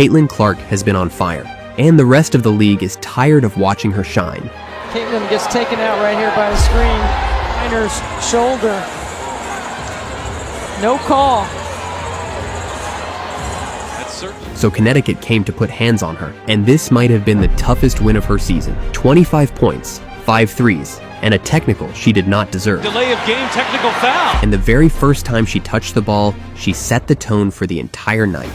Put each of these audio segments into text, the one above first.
Caitlin Clark has been on fire, and the rest of the league is tired of watching her shine. Caitlin gets taken out right here by the screen. Miner's shoulder. No call. So Connecticut came to put hands on her, and this might have been the toughest win of her season. 25 points, 5 threes, and a technical she did not deserve. Delay of game, technical foul. And the very first time she touched the ball, she set the tone for the entire night.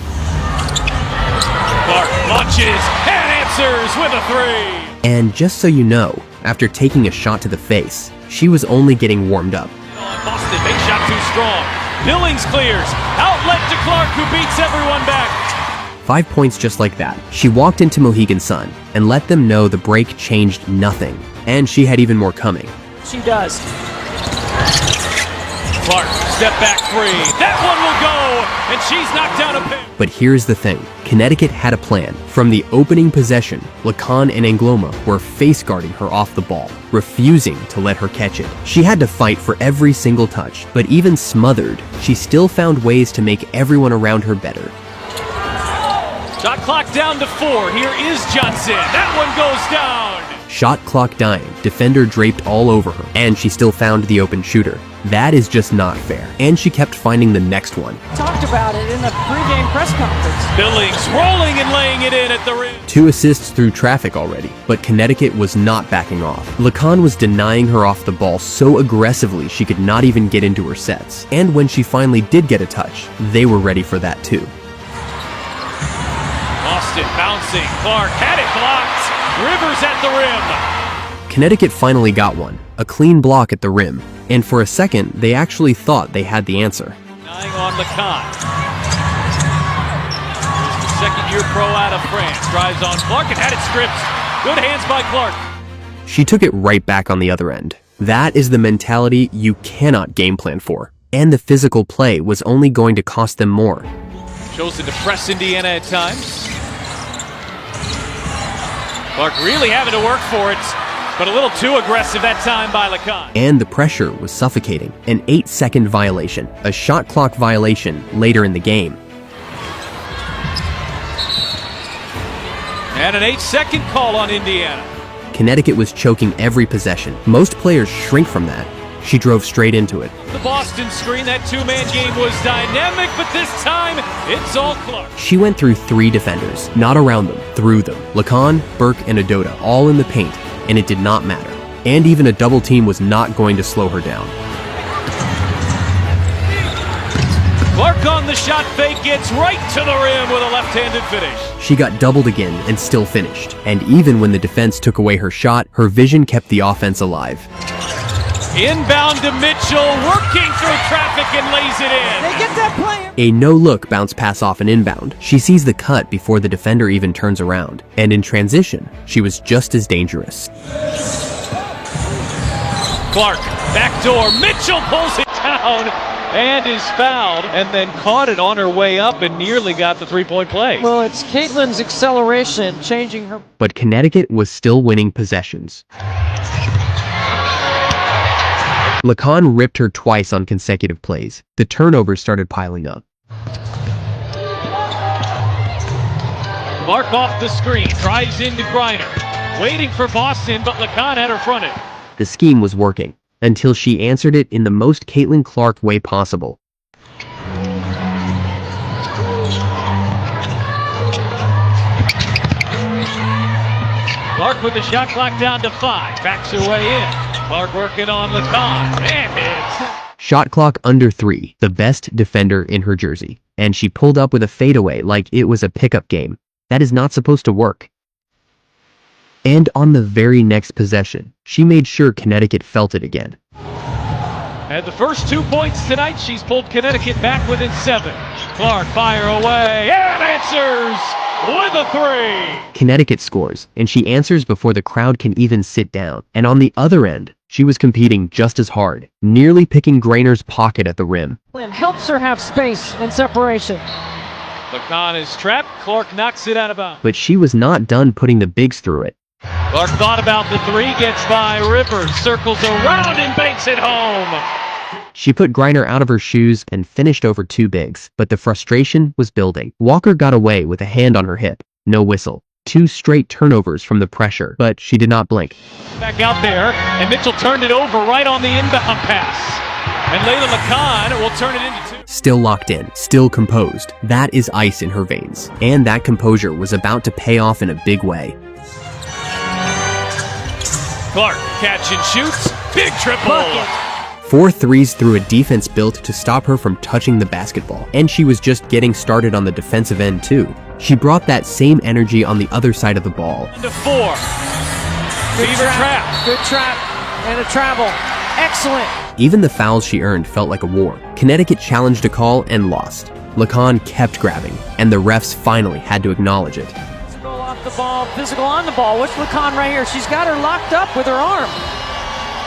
Clark launches and answers with a three. And just so you know, after taking a shot to the face, she was only getting warmed up. Boston, big shot too strong. Billings clears. Outlet to Clark, who beats everyone back. 5 points just like that. She walked into Mohegan Sun and let them know the break changed nothing. And she had even more coming. She does. Clark, step back three. That one will go, and she's knocked down a pin. But here's the thing. Connecticut had a plan. From the opening possession, Lacan and Angloma were face guarding her off the ball, refusing to let her catch it. She had to fight for every single touch, but even smothered, she still found ways to make everyone around her better. Shot clock down to 4. Here is Johnson. That one goes down. Shot clock dying, defender draped all over her, and she still found the open shooter. That is just not fair. And she kept finding the next one. Talked about it in the pregame press conference. Billings rolling and laying it in at the rim. 2 assists through traffic already, but Connecticut was not backing off. Lacan was denying her off the ball so aggressively she could not even get into her sets. And when she finally did get a touch, they were ready for that too. Boston bouncing. Clark had it blocked. Rivers at the rim. Connecticut finally got one, a clean block at the rim, and for a second they actually thought they had the answer. Dying on Lacan. Here's the second-year pro out of France. Drives on Clark and had it stripped. Good hands by Clark. She took it right back on the other end. That is the mentality you cannot game plan for, and the physical play was only going to cost them more. Chosen to press Indiana at times. Clark really having to work for it, but a little too aggressive that time by Lacan. And the pressure was suffocating. An 8-second violation, a shot clock violation later in the game. And an 8-second call on Indiana. Connecticut was choking every possession. Most players shrink from that. She drove straight into it. The Boston screen, that two-man game was dynamic, but this time, it's all Clark. She went through 3 defenders, not around them, through them. Lacan, Burke, and Adota, all in the paint, and it did not matter. And even a double team was not going to slow her down. Clark on the shot fake, gets right to the rim with a left-handed finish. She got doubled again and still finished. And even when the defense took away her shot, her vision kept the offense alive. Inbound to Mitchell, working through traffic and lays it in. They get that player. A no-look bounce pass off an inbound. She sees the cut before the defender even turns around. And in transition, she was just as dangerous. Clark, backdoor, Mitchell pulls it down and is fouled, and then caught it on her way up and nearly got the three-point play. Well, it's Caitlin's acceleration changing her. But Connecticut was still winning possessions. Lacan ripped her twice on consecutive plays. The turnovers started piling up. Clark off the screen, drives into Griner. Waiting for Boston, but Lacan had her fronted. The scheme was working, until she answered it in the most Caitlin Clark way possible. Clark with the shot clock down to 5, backs her way in. Clark working on Lacan, and hits. Shot clock under 3, the best defender in her jersey. And she pulled up with a fadeaway like it was a pickup game. That is not supposed to work. And on the very next possession, she made sure Connecticut felt it again. At the first 2 points tonight, she's pulled Connecticut back within 7. Clark fire away, and answers with a 3. Connecticut scores, and she answers before the crowd can even sit down. And on the other end, she was competing just as hard, nearly picking Grainer's pocket at the rim. Helps her have space and separation. Lacan is trapped, Clark knocks it out of bounds. But she was not done putting the bigs through it. Clark thought about the 3, gets by Rivers, circles around and banks it home. She put Griner out of her shoes and finished over 2 bigs, but the frustration was building. Walker got away with a hand on her hip. No whistle. 2 straight turnovers from the pressure, but she did not blink. Back out there, and Mitchell turned it over right on the inbound pass. And Layla McCann will turn it into 2. Still locked in, still composed. That is ice in her veins. And that composure was about to pay off in a big way. Clark, catch and shoots. Big triple. Bucket. 4 threes through a defense built to stop her from touching the basketball. And she was just getting started on the defensive end too. She brought that same energy on the other side of the ball. Into 4. Fever trap. Good trap and a travel. Excellent. Even the fouls she earned felt like a war. Connecticut challenged a call and lost. LaCon kept grabbing, and the refs finally had to acknowledge it. Physical off the ball, physical on the ball. What's LaCon right here? She's got her locked up with her arm.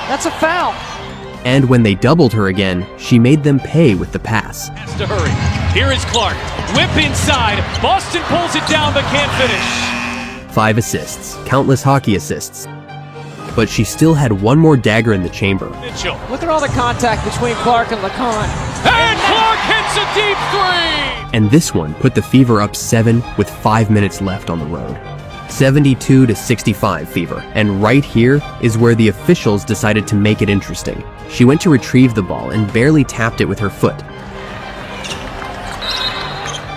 That's a foul. And when they doubled her again, she made them pay with the pass. Has to hurry. Here is Clark. Whip inside. Boston pulls it down but can't finish. 5 assists, countless hockey assists. But she still had one more dagger in the chamber. Mitchell. Look at all the contact between Clark and LaCon. And Clark hits a deep 3! And this one put the Fever up 7 with 5 minutes left on the road. 72-65 Fever. And right here is where the officials decided to make it interesting. She went to retrieve the ball and barely tapped it with her foot.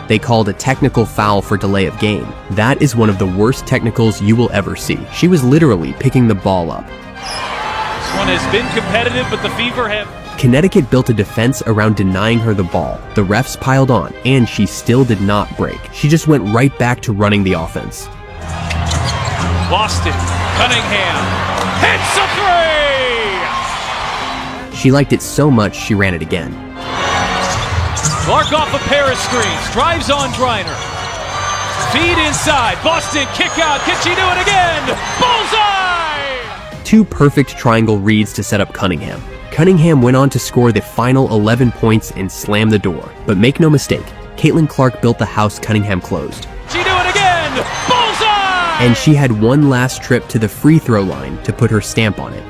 They called a technical foul for delay of game. That is one of the worst technicals you will ever see. She was literally picking the ball up. This one has been competitive, but the Fever have... Connecticut built a defense around denying her the ball. The refs piled on, and she still did not break. She just went right back to running the offense. Boston, Cunningham, hits a 3! She liked it so much she ran it again. Clark off a pair of screens, drives on Griner. Feed inside, Boston kick out, can she do it again? Bullseye! 2 perfect triangle reads to set up Cunningham. Cunningham went on to score the final 11 points and slam the door. But make no mistake, Caitlin Clark built the house Cunningham closed. She do it again! Bullseye! And she had one last trip to the free throw line to put her stamp on it.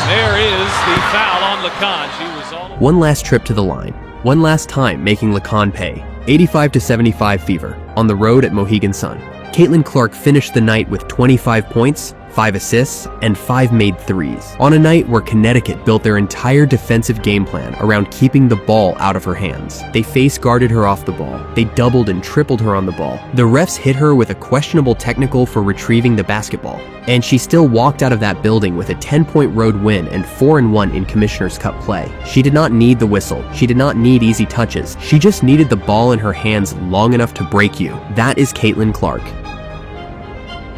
There is the foul on LaCon. She was all... One last trip to the line. One last time making LaCon pay. 85-75 Fever, on the road at Mohegan Sun. Caitlin Clark finished the night with 25 points, 5 assists, and 5 made threes. On a night where Connecticut built their entire defensive game plan around keeping the ball out of her hands. They face guarded her off the ball. They doubled and tripled her on the ball. The refs hit her with a questionable technical for retrieving the basketball. And she still walked out of that building with a 10-point road win and 4-1 in Commissioner's Cup play. She did not need the whistle. She did not need easy touches. She just needed the ball in her hands long enough to break you. That is Caitlin Clark.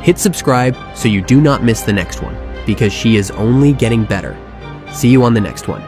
Hit subscribe so you do not miss the next one, because she is only getting better. See you on the next one.